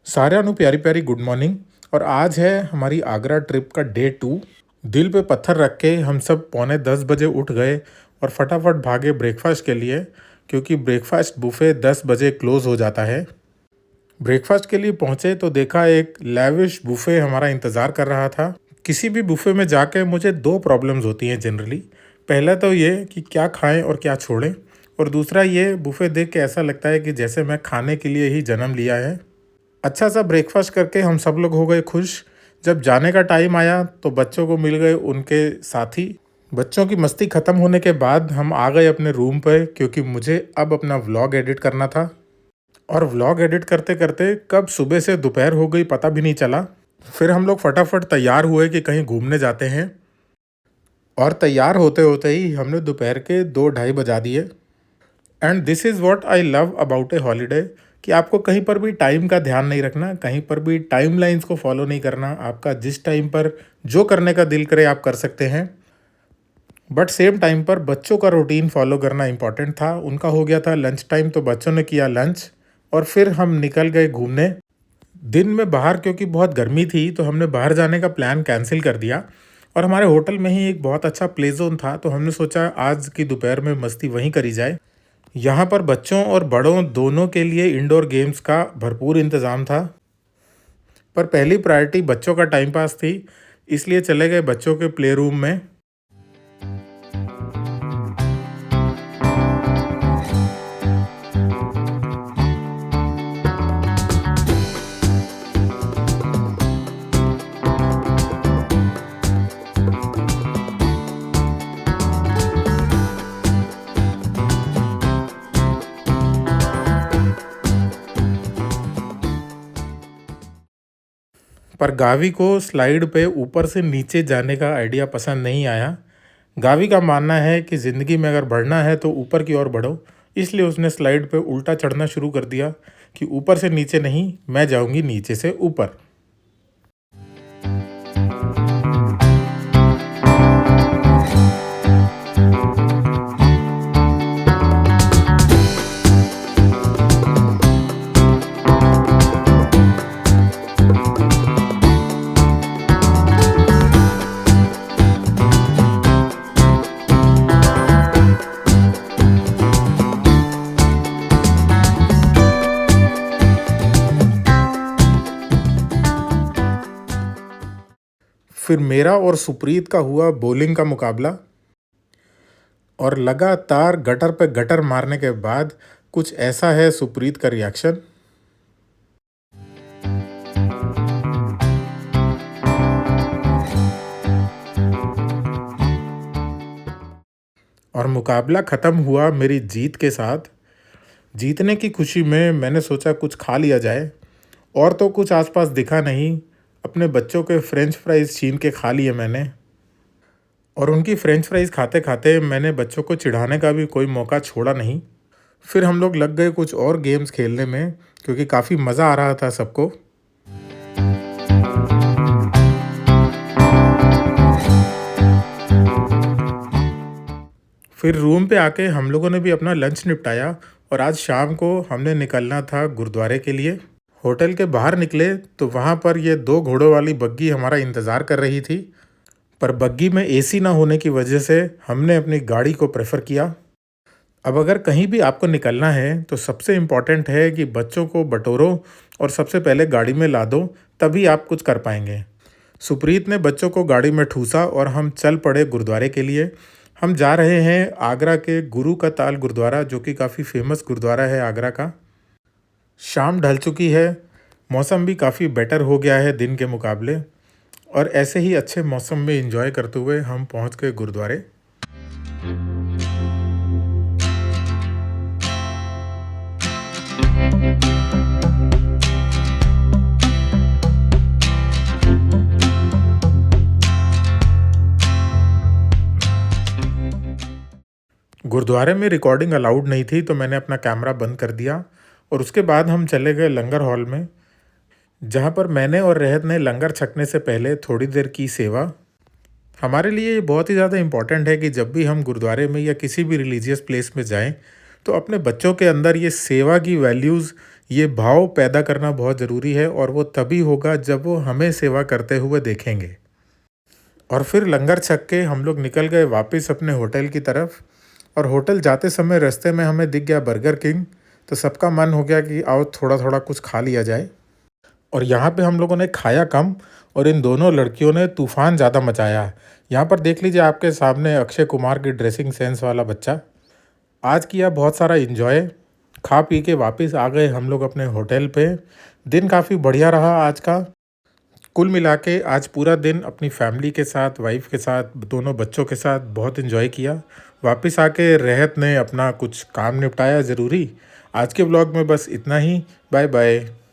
साਰਿਆਂ ਨੂੰ प्यारी प्यारी गुड मॉर्निंग। और आज है हमारी आगरा ट्रिप का डे 2। दिल पे पत्थर रख के हम सब 9:45 बजे उठ गए और फटाफट भागे ब्रेकफास्ट के लिए, क्योंकि ब्रेकफास्ट बुफे 10 बजे क्लोज़ हो जाता है। ब्रेकफास्ट के लिए पहुँचे तो देखा एक लैविश बुफे हमारा इंतज़ार कर रहा था। किसी भी बुफे में जाके मुझे दो प्रॉब्लम्स होती हैं जनरली। पहला तो ये कि क्या खाएं और क्या छोड़ें, और दूसरा ये बुफे देख के ऐसा लगता है कि जैसे मैं खाने के लिए ही जन्म लिया है। अच्छा सा ब्रेकफास्ट करके हम सब लोग हो गए खुश। जब जाने का टाइम आया तो बच्चों को मिल गए उनके साथी। बच्चों की मस्ती ख़त्म होने के बाद हम आ गए अपने रूम पर, क्योंकि मुझे अब अपना व्लॉग एडिट करना था। और व्लॉग एडिट करते करते कब सुबह से दोपहर हो गई पता भी नहीं चला। फिर हम लोग फटाफट तैयार हुए कि कहीं घूमने जाते हैं, और तैयार होते होते ही हमने दोपहर के 2-2:30 बजा दिए। And this is what I love about A holiday, कि आपको कहीं पर भी टाइम का ध्यान नहीं रखना, कहीं पर भी टाइम लाइन्स को फॉलो नहीं करना। आपका जिस टाइम पर जो करने का दिल करे आप कर सकते हैं, बट सेम टाइम पर बच्चों का रूटीन फॉलो करना इम्पॉर्टेंट था। उनका हो गया था लंच टाइम, तो बच्चों ने किया लंच और फिर हम निकल गए घूमने। दिन में बाहर क्योंकि बहुत गर्मी थी तो हमने बाहर जाने का प्लान कैंसिल कर दिया, और हमारे होटल में ही एक बहुत अच्छा प्ले जोन था, तो हमने सोचा आज की दोपहर में मस्ती वहीं करी जाए। यहाँ पर बच्चों और बड़ों दोनों के लिए इंडोर गेम्स का भरपूर इंतज़ाम था, पर पहली प्रायोरिटी बच्चों का टाइम पास थी, इसलिए चले गए बच्चों के प्ले रूम में। पर गावी को स्लाइड पे ऊपर से नीचे जाने का आइडिया पसंद नहीं आया। गावी का मानना है कि ज़िंदगी में अगर बढ़ना है तो ऊपर की ओर बढ़ो, इसलिए उसने स्लाइड पे उल्टा चढ़ना शुरू कर दिया कि ऊपर से नीचे नहीं, मैं जाऊंगी नीचे से ऊपर। फिर मेरा और सुप्रीत का हुआ बॉलिंग का मुकाबला, और लगातार गटर पे गटर मारने के बाद कुछ ऐसा है सुप्रीत का रिएक्शन। और मुकाबला ख़त्म हुआ मेरी जीत के साथ। जीतने की खुशी में मैंने सोचा कुछ खा लिया जाए, और तो कुछ आसपास दिखा नहीं। अपने बच्चों के फ्रेंच फ्राइज़ छीन के खा लिए मैंने, और उनकी फ्रेंच फ्राइज़ खाते खाते मैंने बच्चों को चिढ़ाने का भी कोई मौका छोड़ा नहीं। फिर हम लोग लग गए कुछ और गेम्स खेलने में, क्योंकि काफ़ी मज़ा आ रहा था सबको। फिर रूम पे आके हम लोगों ने भी अपना लंच निपटाया, और आज शाम को हमने निकलना था गुरुद्वारे के लिए। होटल के बाहर निकले तो वहाँ पर ये 2 घोड़ों वाली बग्गी हमारा इंतज़ार कर रही थी, पर बग्गी में एसी ना होने की वजह से हमने अपनी गाड़ी को प्रेफर किया। अब अगर कहीं भी आपको निकलना है तो सबसे इम्पॉर्टेंट है कि बच्चों को बटोरो और सबसे पहले गाड़ी में ला दो, तभी आप कुछ कर पाएंगे। सुप्रीत ने बच्चों को गाड़ी में ठूसा और हम चल पड़े गुरुद्वारे के लिए। हम जा रहे हैं आगरा के गुरु का ताल गुरुद्वारा, जो कि काफ़ी फेमस गुरुद्वारा है आगरा का। शाम ढल चुकी है, मौसम भी काफ़ी बेटर हो गया है दिन के मुकाबले, और ऐसे ही अच्छे मौसम में एंजॉय करते हुए हम पहुंच गए गुरुद्वारे। गुरुद्वारे में रिकॉर्डिंग अलाउड नहीं थी, तो मैंने अपना कैमरा बंद कर दिया, और उसके बाद हम चले गए लंगर हॉल में, जहाँ पर मैंने और रहत ने लंगर छकने से पहले थोड़ी देर की सेवा। हमारे लिए ये बहुत ही ज़्यादा इम्पॉर्टेंट है कि जब भी हम गुरुद्वारे में या किसी भी रिलीजियस प्लेस में जाएं, तो अपने बच्चों के अंदर ये सेवा की वैल्यूज़ ये भाव पैदा करना बहुत ज़रूरी है और वो तभी होगा जब वो हमें सेवा करते हुए देखेंगे। और फिर लंगर छक के हम लोग निकल गए वापस अपने होटल की तरफ। और होटल जाते समय रास्ते में हमें दिख गया बर्गर किंग। तो सबका मन हो गया कि आओ थोड़ा थोड़ा कुछ खा लिया जाए। और यहाँ पे हम लोगों ने खाया कम और इन दोनों लड़कियों ने तूफान ज़्यादा मचाया। यहाँ पर देख लीजिए आपके सामने अक्षय कुमार की ड्रेसिंग सेंस वाला बच्चा। आज किया बहुत सारा इन्जॉय। खा पी के वापस आ गए हम लोग अपने होटल पे। दिन काफ़ी बढ़िया रहा आज का। कुल मिला के आज पूरा दिन अपनी फैमिली के साथ, वाइफ के साथ, दोनों बच्चों के साथ बहुत इन्जॉय किया। वापस आके रेहत ने अपना कुछ काम निपटाया ज़रूरी। आज के व्लॉग में बस इतना ही। Bye bye.